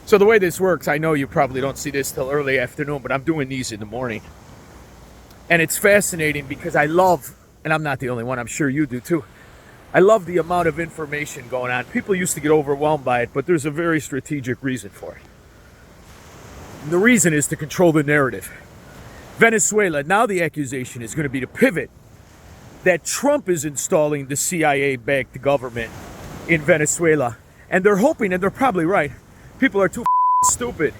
So the way this works, I know you probably don't see this till early afternoon, but I'm doing these in the morning. And it's fascinating because I love, and I'm not the only one, I'm sure you do too, I love the amount of information going on. People used to get overwhelmed by it, but there's a very strategic reason for it. And the reason is to control the narrative. Venezuela, now the accusation is going to be to pivot that Trump is installing the CIA-backed government in Venezuela. And they're hoping, and they're probably right, people are too stupid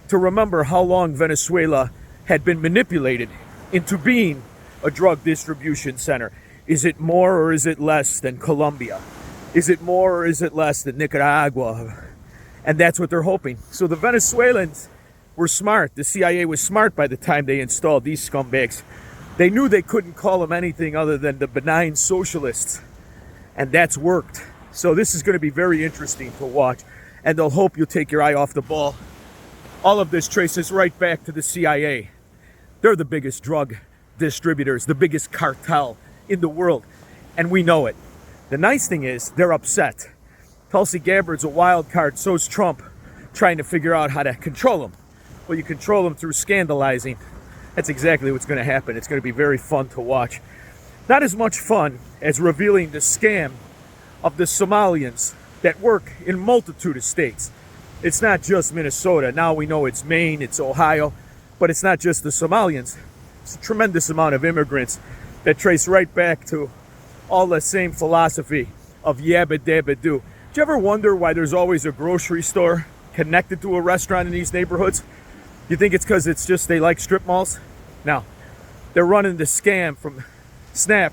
to remember how long Venezuela had been manipulated into being a drug distribution center. Is it more or is it less than Colombia? Is it more or is it less than Nicaragua? And that's what they're hoping. So the Venezuelans were smart. The CIA was smart by the time they installed these scumbags. They knew they couldn't call them anything other than the benign socialists. And that's worked. So this is going to be very interesting to watch. And they'll hope you'll take your eye off the ball. All of this traces right back to the CIA. They're the biggest drug distributors, the biggest cartel in the world. And we know it. The nice thing is, they're upset. Tulsi Gabbard's a wild card, so's Trump, trying to figure out how to control him. Well, you control him through scandalizing. That's exactly what's going to happen. It's going to be very fun to watch. Not as much fun as revealing the scam of the Somalians that work in multitude of states. It's not just Minnesota. Now we know it's Maine, it's Ohio, but it's not just the Somalians. It's a tremendous amount of immigrants that trace right back to all the same philosophy of yabba dabba do. Do you ever wonder why there's always a grocery store connected to a restaurant in these neighborhoods? You think it's because it's just they like strip malls? No. They're running the scam from SNAP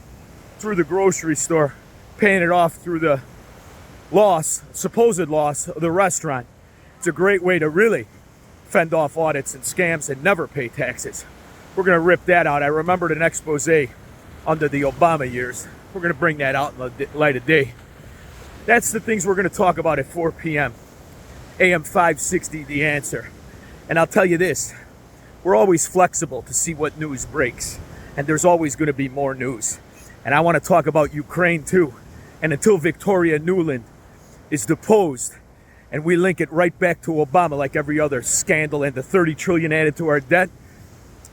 through the grocery store, paying it off through the loss, supposed loss of the restaurant. It's a great way to really fend off audits and scams and never pay taxes. We're going to rip that out. I remembered an expose under the Obama years. We're going to bring that out in the light of day. That's the things we're going to talk about at 4 p.m. AM560 The Answer. And I'll tell you this, we're always flexible to see what news breaks. And there's always going to be more news. And I want to talk about Ukraine too. And until Victoria Nuland is deposed, and we link it right back to Obama like every other scandal and the 30 trillion added to our debt,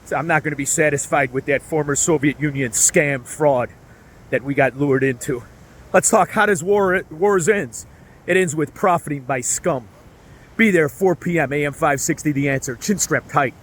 so I'm not going to be satisfied with that former Soviet Union scam fraud that we got lured into. Let's talk, how does wars ends? It ends with profiting by scum. Be there 4 p.m. AM560 The Answer. Chinstrap tight.